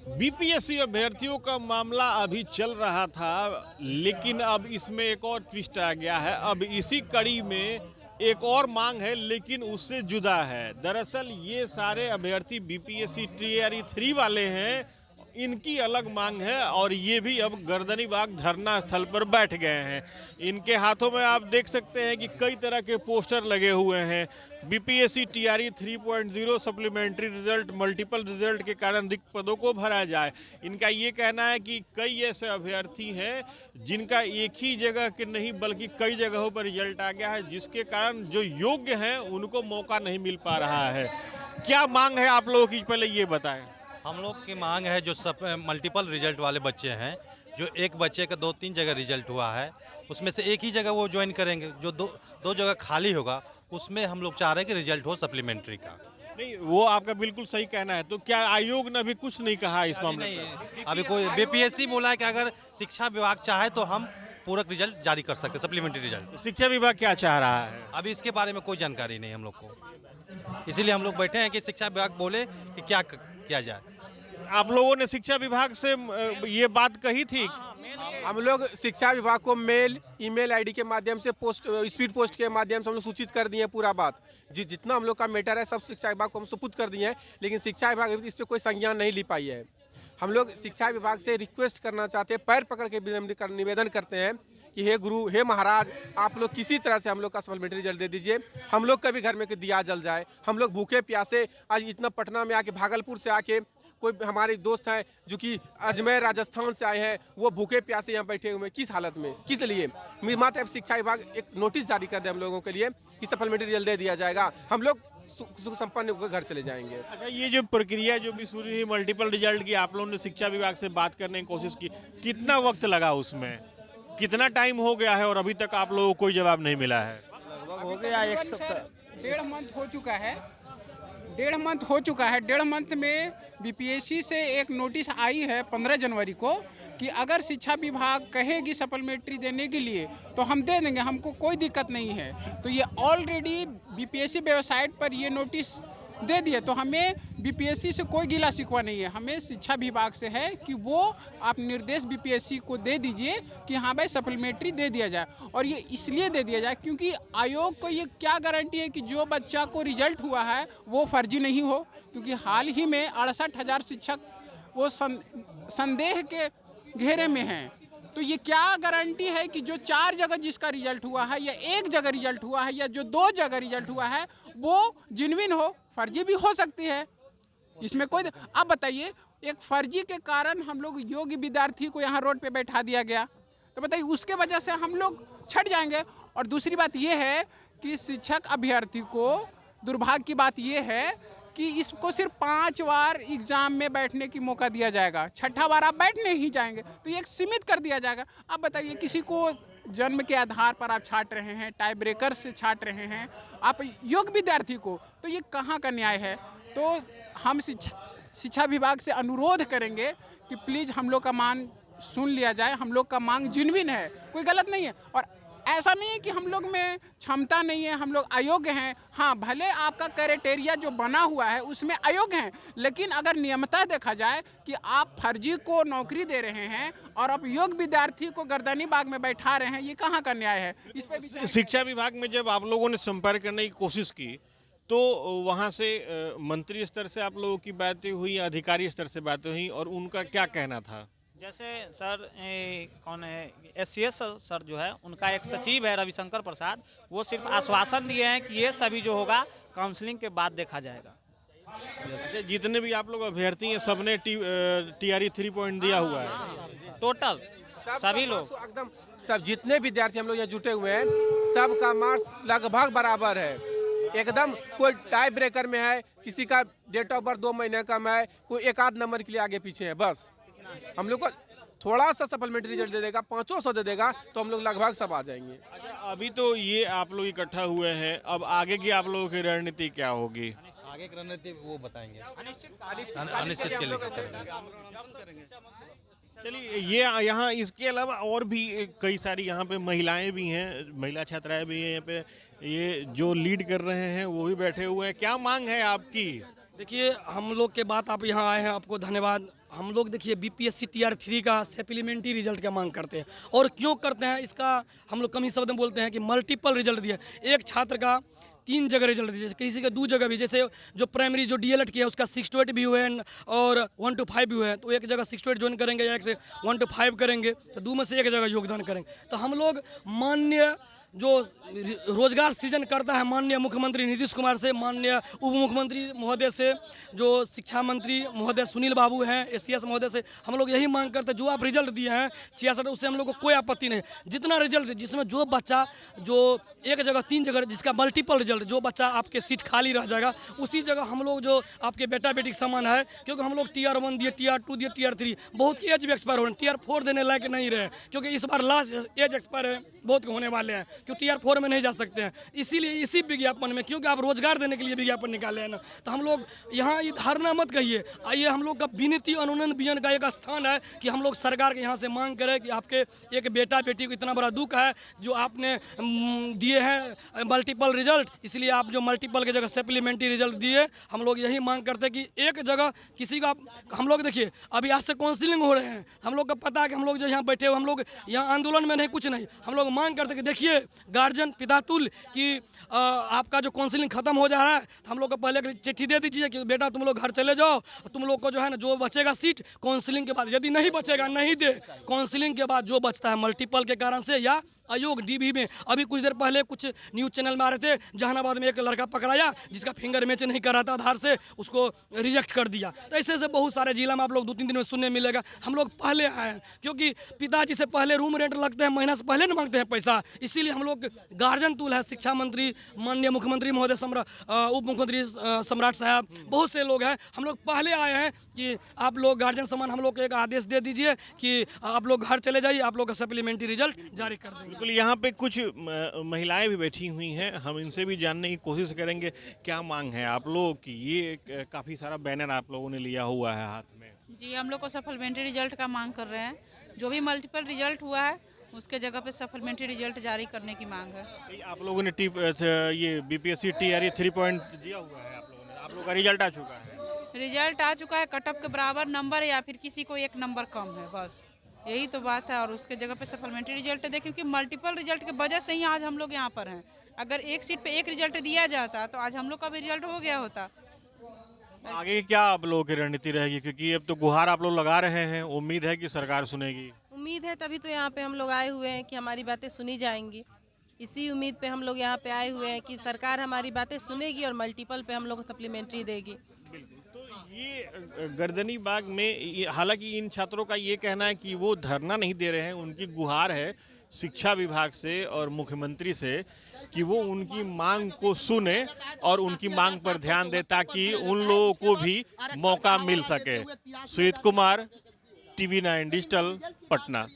BPSC अभ्यर्थियों का मामला अभी चल रहा था, लेकिन अब इसमें एक और ट्विस्ट आ गया है। अब इसी कड़ी में एक और मांग है, लेकिन उससे जुदा है। दरअसल ये सारे अभ्यर्थी बीपीएससी टीआरई 3 वाले हैं, इनकी अलग मांग है और ये भी अब गर्दनीबाग धरना स्थल पर बैठ गए हैं। इनके हाथों में आप देख सकते हैं कि कई तरह के पोस्टर लगे हुए हैं। BPSC TRE 3.0 supplementary result, multiple result के कारण रिक्त पदों को भरा जाए। इनका ये कहना है कि कई ऐसे अभ्यर्थी हैं जिनका एक ही जगह के नहीं बल्कि कई जगहों पर रिजल्ट आ गया है, जिसके कारण जो योग्य हैं उनको मौका नहीं मिल पा रहा है। क्या मांग है आप लोगों की, पहले ये बताएं। हम लोग की मांग है जो सब मल्टीपल रिजल्ट वाले बच्चे हैं, जो एक बच्चे का 2-3 जगह रिजल्ट हुआ है, उसमें से एक ही जगह वो ज्वाइन करेंगे। जो दो जगह खाली होगा उसमें हम लोग चाह रहे हैं कि रिजल्ट हो सप्लीमेंट्री का। नहीं, वो आपका बिल्कुल सही कहना है। तो क्या आयोग ने अभी कुछ नहीं कहा इस मामले नहीं, में? अभी कोई बीपीएससी बोला है कि अगर शिक्षा विभाग चाहे तो हम पूरक रिजल्ट जारी कर सकते हैं, सप्लीमेंट्री रिजल्ट। शिक्षा विभाग क्या चाह रहा है? अभी इसके बारे में कोई जानकारी नहीं हम लोग को, इसीलिए हम लोग बैठे हैं कि शिक्षा विभाग बोले कि क्या किया जाए। आप लोगों ने शिक्षा विभाग से ये बात कही थी? हम लोग शिक्षा विभाग को मेल, ईमेल आईडी के माध्यम से, पोस्ट, स्पीड पोस्ट के माध्यम से हम लोग सूचित कर दिए हैं पूरा बात। जितना हम लोग का मैटर है सब शिक्षा विभाग को हम सुपुर्द कर दिए हैं, लेकिन शिक्षा विभाग इस पर कोई संज्ञान नहीं ली पाई है। हम लोग शिक्षा विभाग से रिक्वेस्ट करना चाहते हैं, पैर पकड़ के निवेदन करते हैं कि हे गुरु, हे महाराज, आप लोग किसी तरह से हम लोग का सप्लीमेंट्री रिजल्ट दे दीजिए। हम लोग का भी घर में दिया जल जाए। हम लोग भूखे प्यासे आज इतना पटना में आके, भागलपुर से आके, कोई हमारे दोस्त हैं जो कि अजमेर राजस्थान से आए हैं, वो भूखे प्यासे यहाँ बैठे हुए हैं। किस हालत में, किस लिए? मात्र शिक्षा विभाग एक नोटिस जारी कर दे हम लोगों के लिए कि सप्लीमेंट्री रिजल्ट दे दिया जाएगा, हम लोग सुख संपन्न होकर घर चले जाएंगे। अच्छा, ये जो प्रक्रिया जो भी शुरू हुई मल्टीपल रिजल्ट की, आप लोगों ने शिक्षा विभाग से बात करने की कोशिश की, कितना वक्त लगा उसमें? कितना टाइम हो गया है और अभी तक आप लोगों को कोई जवाब नहीं मिला है? लगभग हो गया 1 सप्ताह। 1.5 मंथ हो चुका है। 1.5 मंथ में बीपीएससी से एक नोटिस आई है 15 जनवरी को कि अगर शिक्षा विभाग कहेगी सप्लीमेंट्री देने के लिए तो हम दे देंगे, हमको कोई दिक्कत नहीं है। तो ये ऑलरेडी बीपीएससी वेबसाइट पर ये नोटिस दे दिए, तो हमें बीपीएससी से कोई गिला शिकवा नहीं है। हमें शिक्षा विभाग से है कि वो आप निर्देश बीपीएससी को दे दीजिए कि हाँ भाई सप्लीमेंट्री दे दिया जाए। और ये इसलिए दे दिया जाए क्योंकि आयोग को ये क्या गारंटी है कि जो बच्चा को रिजल्ट हुआ है वो फर्जी नहीं हो, क्योंकि हाल ही में 68,000 शिक्षक वो संदेह के घेरे में हैं। तो ये क्या गारंटी है कि जो 4 जगह जिसका रिजल्ट हुआ है या 1 जगह रिजल्ट हुआ है या जो 2 जगह रिजल्ट हुआ है वो जेन्युइन हो? फर्जी भी हो सकती है, इसमें कोई। आप बताइए, एक फर्जी के कारण हम लोग योग्य विद्यार्थी को यहाँ रोड पे बैठा दिया गया, तो बताइए उसके वजह से हम लोग छट जाएंगे। और दूसरी बात ये है कि शिक्षक अभ्यर्थी को दुर्भाग्य की बात ये है कि इसको सिर्फ 5 बार एग्जाम में बैठने की मौका दिया जाएगा, 6ठा बार आप बैठने ही जाएंगे, तो ये एक सीमित कर दिया जाएगा। आप बताइए, किसी को जन्म के आधार पर आप छांट रहे हैं, टाई ब्रेकर से छांट रहे हैं आप योग्य विद्यार्थी को, तो ये कहाँ का न्याय है? तो हम शिक्षा विभाग से अनुरोध करेंगे कि प्लीज़ हम लोग का मांग सुन लिया जाए। हम लोग का मांग जेन्युइन है, कोई गलत नहीं है। और ऐसा नहीं है कि हम लोग में क्षमता नहीं है, हम लोग अयोग्य हैं। हाँ, भले आपका क्राइटेरिया जो बना हुआ है उसमें अयोग्य हैं, लेकिन अगर नियमतः देखा जाए कि आप फर्जी को नौकरी दे रहे हैं और आप योग्य विद्यार्थी को गर्दनीबाग में बैठा रहे हैं, ये कहाँ का न्याय है? इस पर शिक्षा विभाग में जब आप लोगों ने संपर्क करने की कोशिश की तो वहाँ से मंत्री स्तर से आप लोगों की बातें हुई, अधिकारी स्तर से बातें हुई, और उनका क्या कहना था? जैसे सर कौन है, एससीएस सर जो है, उनका एक सचिव है रविशंकर प्रसाद, वो सिर्फ आश्वासन दिए हैं कि ये सभी जो होगा काउंसलिंग के बाद देखा जाएगा। जितने भी आप लोग अभ्यर्थी हैं सबने टीआरई 3 दिया हुआ है? टोटल सभी लोग एकदम सब जितने विद्यार्थी हम लोग यहाँ जुटे हुए हैं, सबका मार्क्स लगभग बराबर है एकदम। कोई टाई ब्रेकर में है, किसी का डेट ऑफ बर्थ 2 महीने कम है, कोई 1 आध नंबर के लिए आगे पीछे है। बस हम लोग को थोड़ा सा सप्लीमेंट्री रिजल्ट दे देगा, 500 दे देगा, तो हम लोग लगभग सब आ जाएंगे। अच्छा, अभी तो ये आप लोग इकट्ठा हुए हैं, अब आगे की आप लोगों की रणनीति क्या होगी? आगे की रणनीति वो बताएंगे, अनिश्चित के लिए चलिए, ये यहाँ इसके अलावा और भी कई सारी यहाँ पे महिलाएं भी हैं, महिला छात्राएं भी हैं यहाँ पे, ये जो लीड कर रहे हैं वो भी बैठे हुए हैं। क्या मांग है आपकी? देखिए हम लोग के बात आप यहाँ आए हैं, आपको धन्यवाद। हम लोग देखिए बीपीएससी टीआर 3 का सप्लीमेंट्री रिजल्ट का मांग करते हैं, और क्यों करते हैं इसका हम लोग कम ही शब्द में बोलते हैं कि मल्टीपल रिजल्ट दिए। एक छात्र का 3 जगह रिजल्ट दिए, किसी का 2 जगह भी, जैसे जो प्राइमरी जो डीएलएड किया उसका 6 to 8 भी हुए हैं और 1 to 5 भी हुए हैं, तो एक जगह 6 to 8 ज्वाइन करेंगे या एक से 1 to 5 करेंगे, तो 2 में से एक जगह योगदान करेंगे। तो हम लोग माननीय जो रोजगार सृजन करता है माननीय मुख्यमंत्री नीतीश कुमार से, माननीय उप मुख्यमंत्री महोदय से, जो शिक्षा मंत्री महोदय सुनील बाबू हैं, एसीएस महोदय से हम लोग यही मांग करते हैं, जो आप रिजल्ट दिए हैं 66, उससे हम लोग को कोई आपत्ति नहीं। जितना रिजल्ट जिसमें जो बच्चा जो एक जगह 3 जगह जिसका मल्टीपल रिजल्ट, जो बच्चा आपके सीट खाली रह जाएगा उसी जगह हम लोग जो आपके बेटा बेटी के समान है, क्योंकि हम लोग TR 1 दिए, TR 2 दिए, TR 3 बहुत एज भी एक्सपायर हो रहे हैं, TR 4 देने लायक नहीं रहे, क्योंकि इस बार लास्ट एज एक्सपायर है बहुत होने वाले हैं, क्योंकि TR 4 में नहीं जा सकते हैं। इसीलिए इसी विज्ञापन में, क्योंकि आप रोजगार देने के लिए विज्ञापन निकाले हैं ना, तो हम लोग यहाँ ये धारणा मत कहिए, आइए हम लोग का विनती अनुनंद विजन का एक स्थान है कि हम लोग सरकार के यहाँ से मांग करें कि आपके एक बेटा बेटी को इतना बड़ा दुख है जो आपने दिए हैं मल्टीपल रिजल्ट, इसलिए आप जो मल्टीपल की जगह सप्लीमेंट्री रिजल्ट दिए, हम लोग यही मांग करते हैं कि एक जगह किसी का, हम लोग देखिए अभी आज से काउंसिलिंग हो रहे हैं, हम लोग को पता है कि हम लोग जो यहाँ बैठे हुए, हम लोग यहाँ आंदोलन में नहीं, कुछ नहीं, हम लोग मांग करते हैं कि देखिए गार्जियन पितातुल कि आपका जो काउंसलिंग खत्म हो जा रहा है, तो हम लोग को पहले एक चिट्ठी दे दीजिए कि बेटा तुम लोग घर चले जाओ, तुम लोग को जो है ना जो बचेगा सीट काउंसलिंग के बाद, यदि नहीं बचेगा नहीं दे, काउंसलिंग के बाद जो बचता है मल्टीपल के कारण से या अयोग डीबी में, अभी कुछ देर पहले कुछ न्यूज़ चैनल में आ रहे थे, जहानाबाद में एक लड़का पकड़ाया जिसका फिंगर मैच नहीं कर रहा था आधार से, उसको रिजेक्ट कर दिया। तो ऐसे से बहुत सारे जिला में आप लोग 2-3 दिन में सुनने मिलेगा। हम लोग पहले आए हैं, क्योंकि पिताजी से पहले रूम रेंट लगते हैं, महीना से पहले न मांगते हैं पैसा, इसीलिए हम लोग गार्जियन टूल है, शिक्षा मंत्री माननीय मुख्यमंत्री महोदय उप मुख्यमंत्री सम्राट साहब, बहुत से लोग हैं, हम लोग पहले आए हैं कि आप लोग गार्जियन समान हम लोग को एक आदेश दे दीजिए कि आप लोग घर चले जाइए, आप लोग का सप्लीमेंट्री रिजल्ट जारी कर देंगे। बिल्कुल, यहाँ पे कुछ महिलाएं भी बैठी हुई हैं, हम इनसे भी जानने की कोशिश करेंगे क्या मांग है आप लोगों की। ये काफ़ी सारा बैनर आप लोगों ने लिया हुआ है हाथ में। जी, हम लोग को सप्लीमेंट्री रिजल्ट का मांग कर रहे हैं, जो भी मल्टीपल रिजल्ट हुआ है उसके जगह पे सप्लीमेंट्री रिजल्ट जारी करने की मांग है। आप लोगों ने ये बीपीएससी TR 3 पॉइंट दिया हुआ है, आप लोगों का रिजल्ट आ चुका है, रिजल्ट आ चुका है, कट ऑफ के बराबर नंबर है या फिर किसी को 1 नंबर कम है, बस यही तो बात है, और उसके जगह पे सप्लीमेंट्री रिजल्ट दे, क्योंकि मल्टीपल रिजल्ट की वजह से ही आज हम लोग यहाँ पर हैं। अगर एक सीट पे एक रिजल्ट दिया जाता तो आज हम लोग का भी रिजल्ट हो गया होता। आगे क्या आप लोगों की रणनीति रहेगी, क्योंकि अब तो गुहार आप लोग लगा रहे हैं, उम्मीद है कि सरकार सुनेगी। उम्मीद है, तभी तो यहाँ पे हम लोग आए हुए हैं कि हमारी बातें सुनी जाएंगी। इसी उम्मीद पे हम लोग यहाँ पे आए हुए हैं कि सरकार हमारी बातें सुनेगी और मल्टीपल पे हम लोग को सप्लीमेंट्री देगी। तो ये गर्दनी बाग में हालांकि इन छात्रों का ये कहना है कि वो धरना नहीं दे रहे हैं, उनकी गुहार है शिक्षा विभाग से और मुख्यमंत्री से कि वो उनकी मांग को सुने और उनकी मांग पर ध्यान दे, ताकि उन लोगों को भी मौका मिल सके। Sujeet Kumar, TV9 digital, Patna.